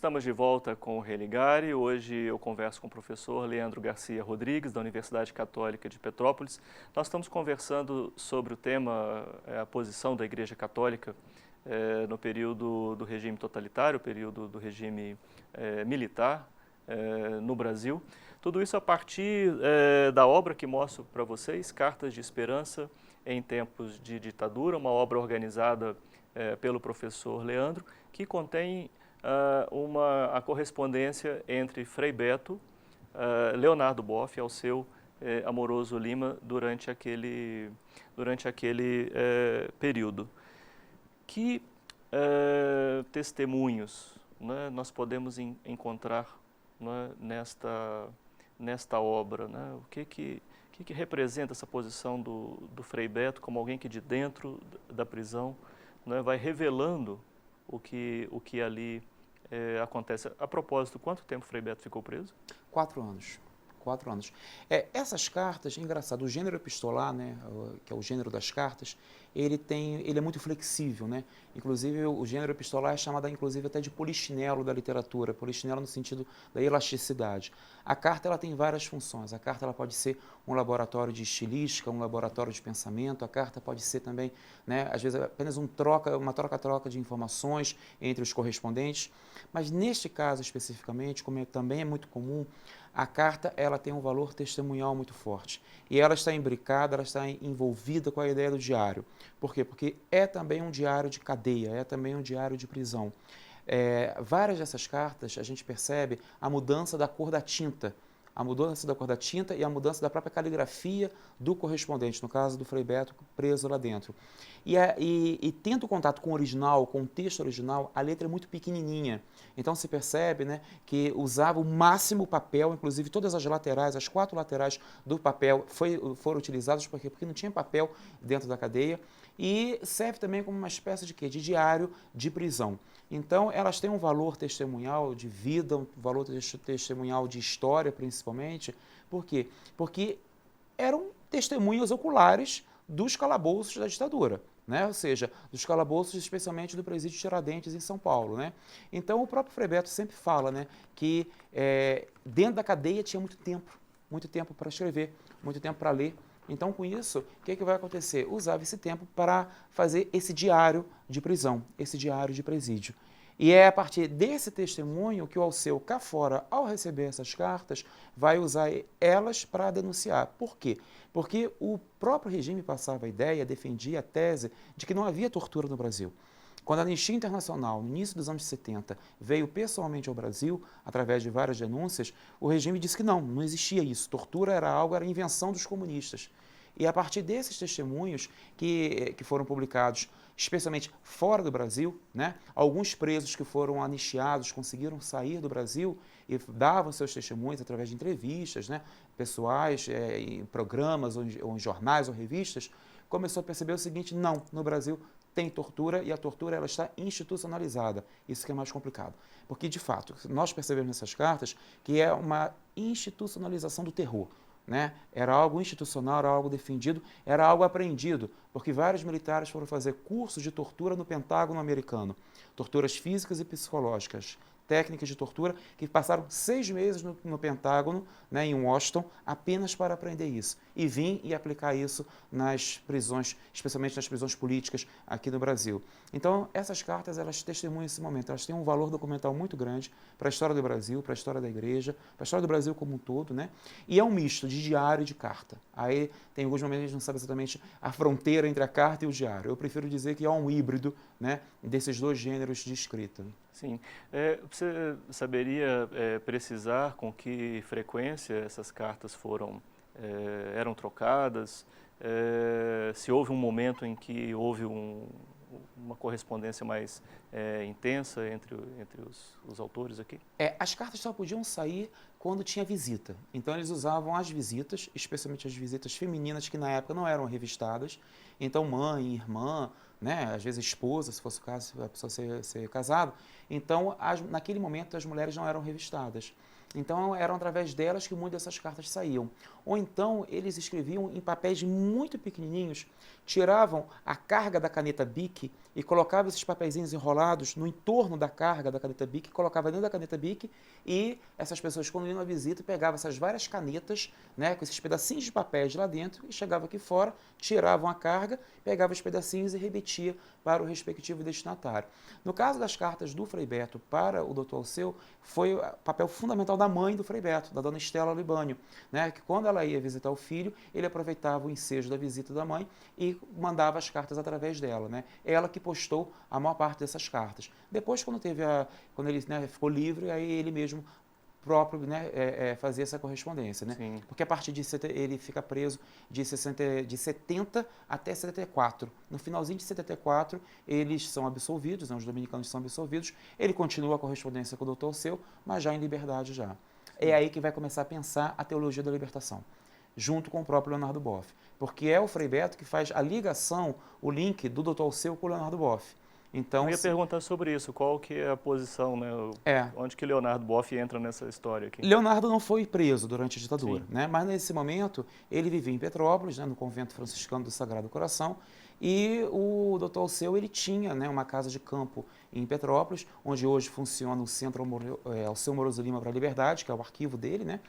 Estamos de volta com o Religare. Hoje eu converso com o professor Leandro Garcia Rodrigues, da Universidade Católica de Petrópolis. Nós estamos conversando sobre o tema, a posição da Igreja Católica no período do regime totalitário, período do regime militar no Brasil. Tudo isso a partir da obra que mostro para vocês, Cartas de Esperança em Tempos de Ditadura, uma obra organizada pelo professor Leandro, que contém a correspondência entre Frei Beto, Leonardo Boff e Alceu Amoroso Lima durante aquele período. Que testemunhos, né, nós podemos encontrar, né, nesta obra? Né? O que representa essa posição do Frei Beto como alguém que de dentro da prisão, né, vai revelando o que ali acontece. A propósito, quanto tempo Frei Beto ficou preso? 4 anos. 4 anos. Essas cartas, é engraçado, o gênero epistolar, né, que é o gênero das cartas, ele é muito flexível, né? Inclusive, o gênero epistolar é chamado, inclusive, até de polichinelo da literatura, polichinelo no sentido da elasticidade. A carta ela tem várias funções. A carta ela pode ser um laboratório de estilística, um laboratório de pensamento. A carta pode ser também, né, às vezes, apenas uma troca-troca de informações entre os correspondentes. Mas, neste caso especificamente, como também é muito comum, a carta ela tem um valor testemunhal muito forte e ela está imbricada, ela está envolvida com a ideia do diário. Por quê? Porque é também um diário de cadeia, é também um diário de prisão. Várias dessas cartas a gente percebe a mudança da cor da tinta, e a mudança da própria caligrafia do correspondente, no caso do Frei Beto preso lá dentro. E tendo contato com o original, com o texto original, a letra é muito pequenininha. Então se percebe, né, que usava o máximo papel, inclusive todas as laterais, as 4 laterais do papel foram utilizadas porque não tinha papel dentro da cadeia. E serve também como uma espécie de quê? De diário de prisão. Então, elas têm um valor testemunhal de vida, um valor testemunhal de história, principalmente. Por quê? Porque eram testemunhas oculares dos calabouços da ditadura, né? Ou seja, dos calabouços, especialmente do presídio Tiradentes, em São Paulo, né? Então, o próprio Frei Beto sempre fala, né, que dentro da cadeia tinha muito tempo para escrever, muito tempo para ler. Então, com isso, o que vai acontecer? Usava esse tempo para fazer esse diário de prisão, esse diário de presídio. E é a partir desse testemunho que o Alceu, cá fora, ao receber essas cartas, vai usar elas para denunciar. Por quê? Porque o próprio regime passava a ideia, defendia a tese de que não havia tortura no Brasil. Quando a Anistia Internacional, no início dos anos 70, veio pessoalmente ao Brasil, através de várias denúncias, o regime disse que não existia isso. Tortura era invenção dos comunistas. E a partir desses testemunhos que foram publicados, especialmente fora do Brasil, né, alguns presos que foram anistiados conseguiram sair do Brasil e davam seus testemunhos através de entrevistas, né, pessoais, em programas, ou em jornais ou revistas, começou a perceber o seguinte: não, no Brasil tem tortura e a tortura ela está institucionalizada. Isso que é mais complicado. Porque, de fato, nós percebemos nessas cartas que é uma institucionalização do terror. Né? Era algo institucional, era algo defendido, era algo aprendido, porque vários militares foram fazer cursos de tortura no Pentágono americano, torturas físicas e psicológicas, técnicas de tortura, que passaram 6 meses no Pentágono, né, em Washington, apenas para aprender isso. E vim e aplicar isso nas prisões, especialmente nas prisões políticas aqui no Brasil. Então, essas cartas, elas testemunham esse momento, elas têm um valor documental muito grande para a história do Brasil, para a história da Igreja, para a história do Brasil como um todo, né? E é um misto de diário e de carta. Aí tem alguns momentos que a gente não sabe exatamente a fronteira entre a carta e o diário. Eu prefiro dizer que é um híbrido, né, desses 2 gêneros de escrita. Sim. Você saberia precisar com que frequência essas cartas eram trocadas? Se houve um momento em que houve uma correspondência mais intensa entre os autores aqui? As cartas só podiam sair quando tinha visita. Então eles usavam as visitas, especialmente as visitas femininas, que na época não eram revistadas. Então mãe, irmã, né, às vezes esposa, se fosse o caso, a pessoa ser casada. Então, naquele momento, as mulheres não eram revistadas. Então, eram através delas que muitas dessas cartas saíam. Ou então, eles escreviam em papéis muito pequenininhos, tiravam a carga da caneta Bic e colocavam esses papeizinhos enrolados no entorno da carga da caneta Bic, colocavam dentro da caneta Bic e essas pessoas, quando iam à visita, pegavam essas várias canetas, né, com esses pedacinhos de papéis lá dentro e chegavam aqui fora, tiravam a carga, pegavam os pedacinhos e remetia para o respectivo destinatário. No caso das cartas do Frei Beto para o Dr. Alceu, foi o papel fundamental da mãe do Frei Beto, da dona Estela Libânio, né, que quando ela ia visitar o filho, ele aproveitava o ensejo da visita da mãe e mandava as cartas através dela, né? Ela que postou a maior parte dessas cartas. Depois, quando ele, né, ficou livre, aí ele mesmo próprio, né, fazia essa correspondência, né? Sim. Porque a partir disso ele fica preso de 70 até 74. No finalzinho de 74, eles são absolvidos, né, os dominicanos são absolvidos, ele continua a correspondência com o Dr. Alceu, mas já em liberdade já. É aí que vai começar a pensar a teologia da libertação, junto com o próprio Leonardo Boff, porque é o Frei Beto que faz a ligação, o link do Dr. Alceu com o Leonardo Boff. Então, Eu ia perguntar sobre isso, qual que é a posição, né? Onde que Leonardo Boff entra nessa história aqui? Leonardo não foi preso durante a ditadura, Sim. né? Mas nesse momento ele vivia em Petrópolis, né, no convento franciscano do Sagrado Coração, e o Dr. Alceu ele tinha, né, uma casa de campo em Petrópolis, onde hoje funciona o Centro Alceu Moroso Lima para a Liberdade, que é o arquivo dele, né?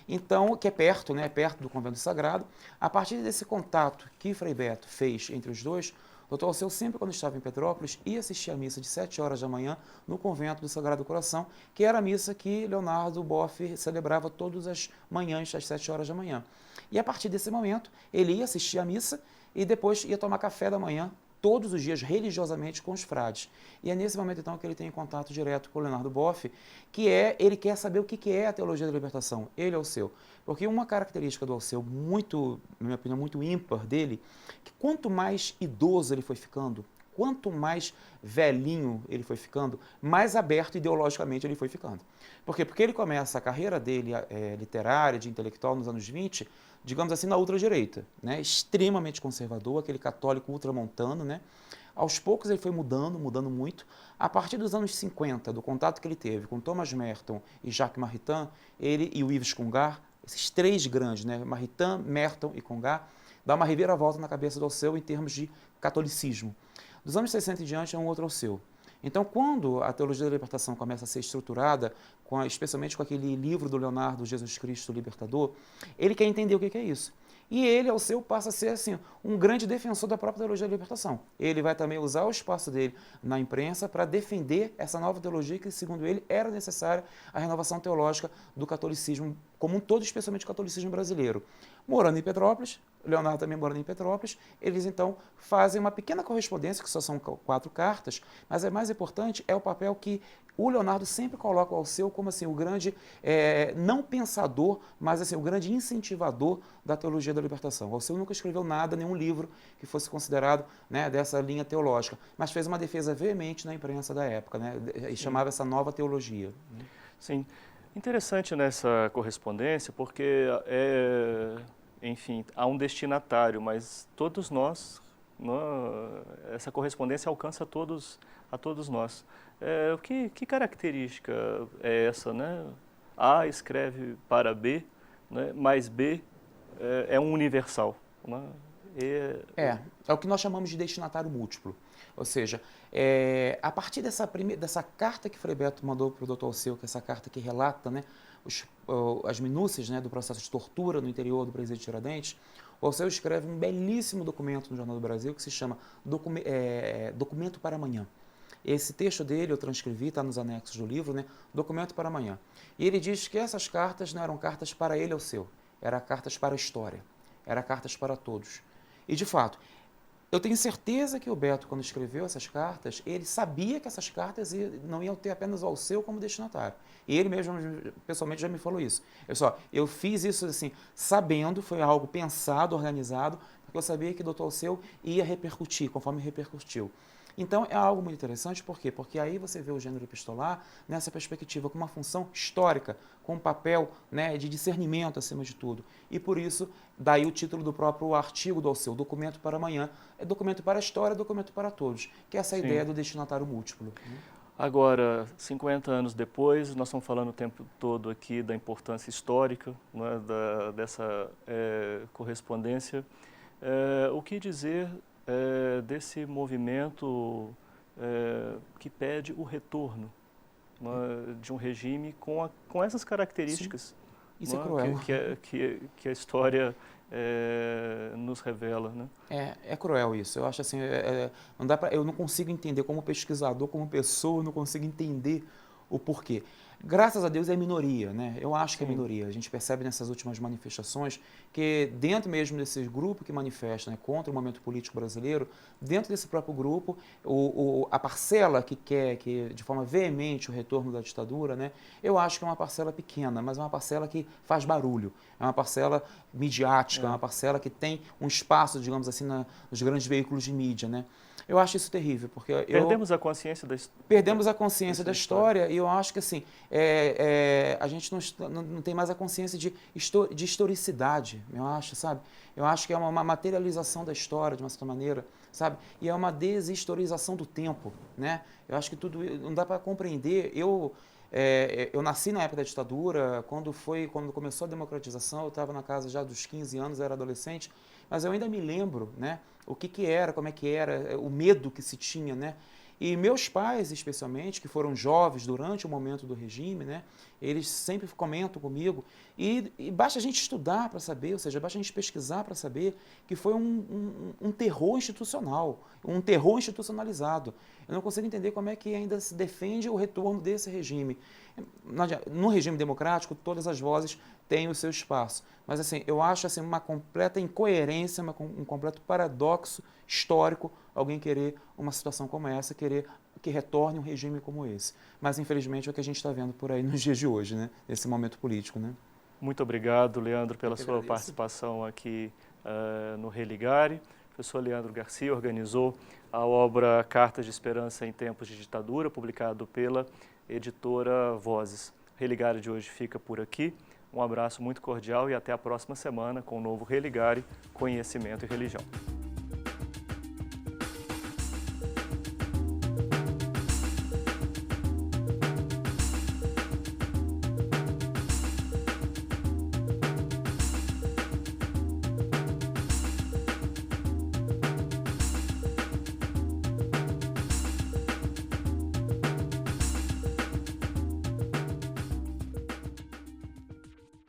Então, que é perto, né, perto do convento do Sagrado. A partir desse contato que Frei Beto fez entre os dois, o Dr. Alceu sempre, quando estava em Petrópolis, ia assistir a missa de 7 horas da manhã no convento do Sagrado Coração, que era a missa que Leonardo Boff celebrava todas as manhãs, às 7 horas da manhã. E a partir desse momento, ele ia assistir a missa e depois ia tomar café da manhã, todos os dias, religiosamente, com os frades. E é nesse momento, então, que ele tem contato direto com o Leonardo Boff, ele quer saber o que é a teologia da libertação, ele, Alceu. Porque uma característica do Alceu, muito, na minha opinião, muito ímpar dele, que quanto mais idoso ele foi ficando, quanto mais velhinho ele foi ficando, mais aberto ideologicamente ele foi ficando. Por quê? Porque ele começa a carreira dele literária, de intelectual, nos anos 20, digamos assim, na ultradireita, né? Extremamente conservador, aquele católico ultramontano, né? Aos poucos ele foi mudando muito. A partir dos anos 50, do contato que ele teve com Thomas Merton e Jacques Maritain, ele e o Yves Congar, esses três grandes, né? Maritain, Merton e Congar, dá uma reviravolta na cabeça do Alceu em termos de catolicismo. Dos anos 60 em diante é um outro Alceu. Então, quando a teologia da libertação começa a ser estruturada, especialmente com aquele livro do Leonardo, Jesus Cristo Libertador, ele quer entender o que é isso. E ele, Alceu, passa a ser assim, um grande defensor da própria teologia da libertação. Ele vai também usar o espaço dele na imprensa para defender essa nova teologia que, segundo ele, era necessária a renovação teológica do catolicismo como um todo, especialmente o catolicismo brasileiro. Morando em Petrópolis, Leonardo também morando em Petrópolis, eles então fazem uma pequena correspondência, que só são 4 cartas, mas é mais importante é o papel que o Leonardo sempre coloca o Alceu como assim, o grande, não pensador, mas assim, o grande incentivador da teologia da libertação. O Alceu nunca escreveu nada, nenhum livro que fosse considerado, né, dessa linha teológica, mas fez uma defesa veemente na imprensa da época, né, e chamava essa nova teologia. Sim. Interessante nessa correspondência, porque, enfim, há um destinatário, mas todos nós, essa correspondência alcança a todos nós. Que característica é essa, né? A escreve para B, né? Mas B é um universal, né? É o que nós chamamos de destinatário múltiplo. Ou seja, a partir dessa carta que Frei Beto mandou para o Dr. Alceu, que é essa carta que relata, né, as minúcias, né, do processo de tortura no interior do presídio de Tiradentes, o Alceu escreve um belíssimo documento no Jornal do Brasil que se chama Documento para Amanhã. Esse texto dele eu transcrevi, está nos anexos do livro, né, Documento para Amanhã. E ele diz que essas cartas não eram cartas para ele, Alceu, eram cartas para a história, eram cartas para todos. E, de fato, eu tenho certeza que o Beto, quando escreveu essas cartas, ele sabia que essas cartas não iam ter apenas o Alceu como destinatário. E ele mesmo, pessoalmente, já me falou isso. Eu fiz isso assim, sabendo, foi algo pensado, organizado, porque eu sabia que o Dr. Alceu ia repercutir, conforme repercutiu. Então, é algo muito interessante, por quê? Porque aí você vê o gênero epistolar nessa perspectiva, com uma função histórica, com um papel, né, de discernimento acima de tudo. E por isso, daí o título do próprio artigo do Alceu, Documento para Amanhã, é documento para a história, documento para todos, que é essa Sim. ideia do destinatário múltiplo. Agora, 50 anos depois, nós estamos falando o tempo todo aqui da importância histórica, né, dessa correspondência. O que dizer desse movimento que pede o retorno, né, de um regime com essas características? Sim, isso é Né, cruel. que a história nos revela, né? É cruel isso. Eu acho assim, não dá eu não consigo entender como pesquisador, como pessoa, eu não consigo entender o porquê. Graças a Deus é minoria, né? Eu acho que é Sim. minoria. A gente percebe nessas últimas manifestações que dentro mesmo desse grupo que manifesta, né, contra o momento político brasileiro, dentro desse próprio grupo, a parcela que quer que de forma veemente o retorno da ditadura, né? Eu acho que é uma parcela pequena, mas é uma parcela que faz barulho. É uma parcela midiática, é uma parcela que tem um espaço, digamos assim, nos grandes veículos de mídia, né? Eu acho isso terrível, porque Perdemos a consciência perdemos a consciência da história. história e eu acho que assim, a gente não tem mais a consciência de historicidade, eu acho, sabe? Eu acho que é uma materialização da história, de uma certa maneira, sabe? E é uma deshistorização do tempo, né? Eu acho que tudo não dá para compreender. Eu nasci na época da ditadura, quando começou a democratização, eu estava na casa já dos 15 anos, eu era adolescente, mas eu ainda me lembro, né, o que era, como é que era, o medo que se tinha, né? E meus pais, especialmente, que foram jovens durante o momento do regime, né, eles sempre comentam comigo, e basta a gente estudar para saber, ou seja, basta a gente pesquisar para saber que foi um terror institucional, um terror institucionalizado. Eu não consigo entender como é que ainda se defende o retorno desse regime. No regime democrático, todas as vozes têm o seu espaço. Mas assim, eu acho assim, uma completa incoerência, um completo paradoxo histórico alguém querer uma situação como essa, querer que retorne um regime como esse. Mas infelizmente é o que a gente está vendo por aí nos dias de hoje, né? Nesse momento político, né? Muito obrigado, Leandro, pela sua agradeço. participação aqui no Religare. O professor Leandro Garcia organizou a obra Cartas de Esperança em Tempos de Ditadura, publicado pela editora Vozes. O Religare de hoje fica por aqui. Um abraço muito cordial e até a próxima semana com o novo Religare, Conhecimento e Religião.